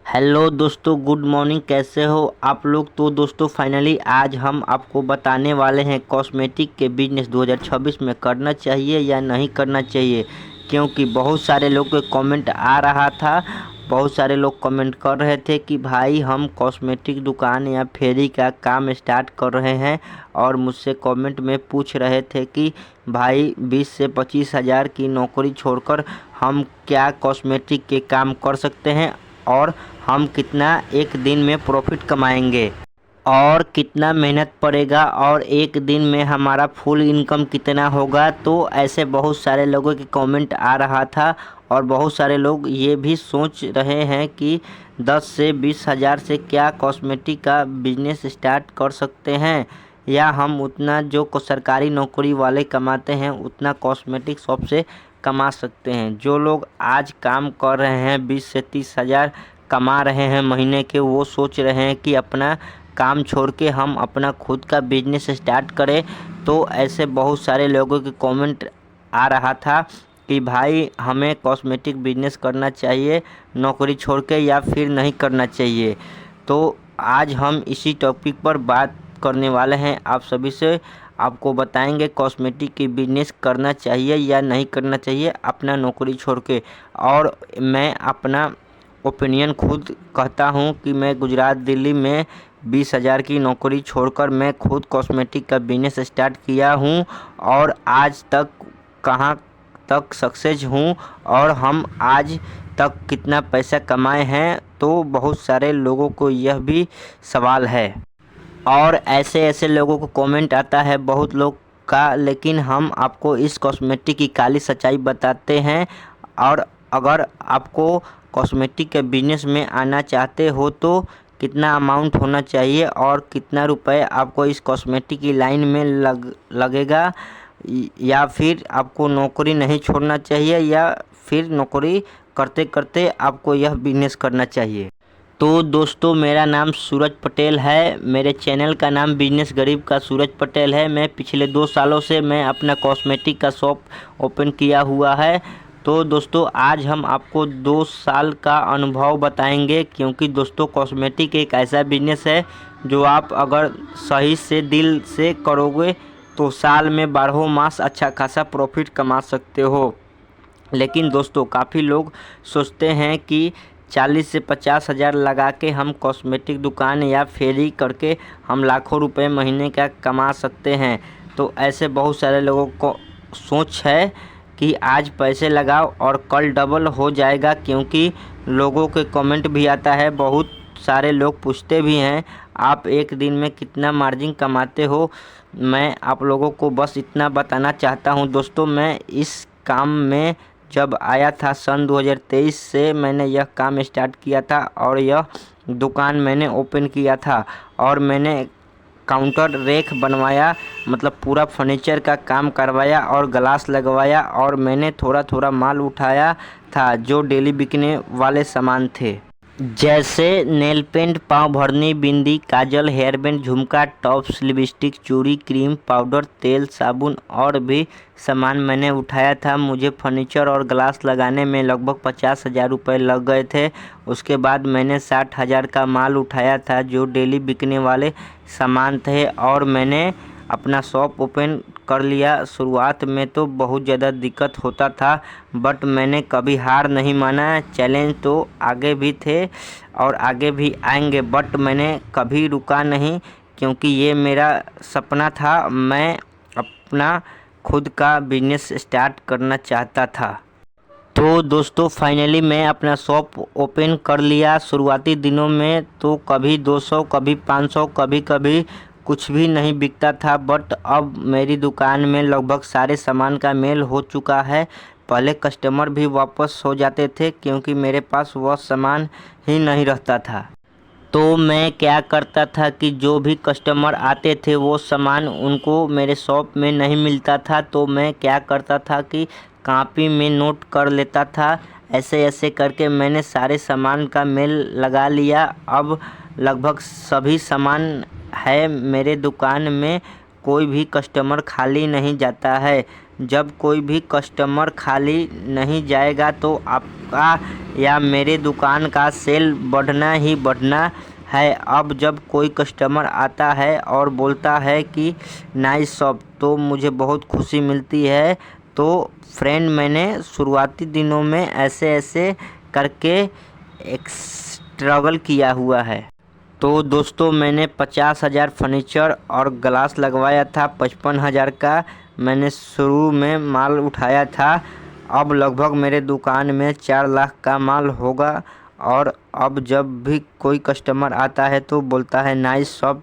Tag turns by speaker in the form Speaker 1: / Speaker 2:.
Speaker 1: Hello दोस्तों, good morning. कैसे हो आप लोग। तो दोस्तों फाइनली आज हम आपको बताने वाले हैं कॉस्मेटिक के बिजनेस 2026 में करना चाहिए या नहीं करना चाहिए, क्योंकि बहुत सारे लोग के कमेंट आ रहा था। बहुत सारे लोग कमेंट कर रहे थे कि भाई हम कॉस्मेटिक दुकान या फेरी का काम स्टार्ट कर रहे हैं, और मुझसे कमेंट में पूछ रहे थे कि भाई 20 से 25 हज़ार की नौकरी छोड़कर हम क्या कॉस्मेटिक के काम कर सकते हैं, और हम कितना एक दिन में प्रॉफिट कमाएंगे, और कितना मेहनत पड़ेगा, और एक दिन में हमारा फुल इनकम कितना होगा। तो ऐसे बहुत सारे लोगों के कमेंट आ रहा था, और बहुत सारे लोग ये भी सोच रहे हैं कि 10 से 20 हज़ार से क्या कॉस्मेटिक का बिजनेस स्टार्ट कर सकते हैं, या हम उतना जो सरकारी नौकरी वाले कमाते हैं उतना कॉस्मेटिक शॉप से कमा सकते हैं। जो लोग आज काम कर रहे हैं 20 से 30 हज़ार कमा रहे हैं महीने के, वो सोच रहे हैं कि अपना काम छोड़ के हम अपना खुद का बिजनेस स्टार्ट करें। तो ऐसे बहुत सारे लोगों के कमेंट आ रहा था कि भाई हमें कॉस्मेटिक बिजनेस करना चाहिए नौकरी छोड़ के, या फिर नहीं करना चाहिए। तो आज हम इसी टॉपिक पर बात करने वाले हैं आप सभी से। आपको बताएंगे कॉस्मेटिक की बिजनेस करना चाहिए या नहीं करना चाहिए अपना नौकरी छोड़ के। और मैं अपना ओपिनियन खुद कहता हूँ कि मैं गुजरात दिल्ली में 20 हज़ार की नौकरी छोड़कर मैं खुद कॉस्मेटिक का बिजनेस स्टार्ट किया हूँ, और आज तक कहाँ तक सक्सेस हूँ, और हम आज तक कितना पैसा कमाए हैं। तो बहुत सारे लोगों को यह भी सवाल है, और ऐसे ऐसे लोगों को कमेंट आता है बहुत लोग का, लेकिन हम आपको इस कॉस्मेटिक की काली सच्चाई बताते हैं। और अगर आपको कॉस्मेटिक के बिजनेस में आना चाहते हो तो कितना अमाउंट होना चाहिए, और कितना रुपए आपको इस कॉस्मेटिक की लाइन में लगेगा, या फिर आपको नौकरी नहीं छोड़ना चाहिए, या फिर नौकरी करते करते आपको यह बिजनेस करना चाहिए। तो दोस्तों मेरा नाम सूरज पटेल है। मेरे चैनल का नाम बिजनेस गरीब का सूरज पटेल है। मैं पिछले 2 सालों से मैं अपना कॉस्मेटिक का शॉप ओपन किया हुआ है। तो दोस्तों आज हम आपको 2 साल का अनुभव बताएंगे, क्योंकि दोस्तों कॉस्मेटिक एक ऐसा बिजनेस है जो आप अगर सही से दिल से करोगे तो साल में 12 मास अच्छा खासा प्रॉफिट कमा सकते हो। लेकिन दोस्तों काफ़ी लोग सोचते हैं कि 40 से 50 हज़ार लगा के हम कॉस्मेटिक दुकान या फेरी करके हम लाखों रुपए महीने का कमा सकते हैं। तो ऐसे बहुत सारे लोगों को सोच है कि आज पैसे लगाओ और कल डबल हो जाएगा, क्योंकि लोगों के कमेंट भी आता है। बहुत सारे लोग पूछते भी हैं आप एक दिन में कितना मार्जिन कमाते हो। मैं आप लोगों को बस इतना बताना चाहता हूं दोस्तों, मैं इस काम में जब आया था सन 2023 से मैंने यह काम स्टार्ट किया था, और यह दुकान मैंने ओपन किया था, और मैंने काउंटर रेक बनवाया, मतलब पूरा फर्नीचर का काम करवाया और ग्लास लगवाया, और मैंने थोड़ा थोड़ा माल उठाया था जो डेली बिकने वाले सामान थे, जैसे नेल पेंट, पाँव भरनी, बिंदी, काजल, हेयर बैंड, झुमका, टॉप्स, लिपस्टिक, चूड़ी, क्रीम, पाउडर, तेल, साबुन और भी सामान मैंने उठाया था। मुझे फर्नीचर और ग्लास लगाने में लगभग 50 हज़ार रुपये लग गए थे। उसके बाद मैंने 60 हज़ार का माल उठाया था जो डेली बिकने वाले सामान थे, और मैंने अपना शॉप ओपन कर लिया। शुरुआत में तो बहुत ज़्यादा दिक्कत होता था, बट मैंने कभी हार नहीं माना। चैलेंज तो आगे भी थे और आगे भी आएंगे, बट मैंने कभी रुका नहीं, क्योंकि ये मेरा सपना था। मैं अपना खुद का बिजनेस स्टार्ट करना चाहता था। तो दोस्तों फाइनली मैं अपना शॉप ओपन कर लिया। शुरुआती दिनों में तो कभी 200, कभी 500, कभी कभी कुछ भी नहीं बिकता था, बट अब मेरी दुकान में लगभग सारे सामान का मेल हो चुका है। पहले कस्टमर भी वापस हो जाते थे, क्योंकि मेरे पास वह सामान ही नहीं रहता था। तो मैं क्या करता था कि जो भी कस्टमर आते थे वो सामान उनको मेरे शॉप में नहीं मिलता था, तो मैं क्या करता था कि कॉपी में नोट कर लेता था। ऐसे ऐसे करके मैंने सारे सामान का मेल लगा लिया। अब लगभग सभी सामान है मेरे दुकान में, कोई भी कस्टमर खाली नहीं जाता है। जब कोई भी कस्टमर खाली नहीं जाएगा तो आपका या मेरे दुकान का सेल बढ़ना ही बढ़ना है। अब जब कोई कस्टमर आता है और बोलता है कि नाइस शॉप, तो मुझे बहुत खुशी मिलती है। तो फ्रेंड, मैंने शुरुआती दिनों में ऐसे करके एक स्ट्रगल किया हुआ है। तो दोस्तों, मैंने 50,000 फर्नीचर और ग्लास लगवाया था। 55,000 का मैंने शुरू में माल उठाया था। अब लगभग मेरे दुकान में 4 लाख का माल होगा। और अब जब भी कोई कस्टमर आता है तो बोलता है नाइस शॉप,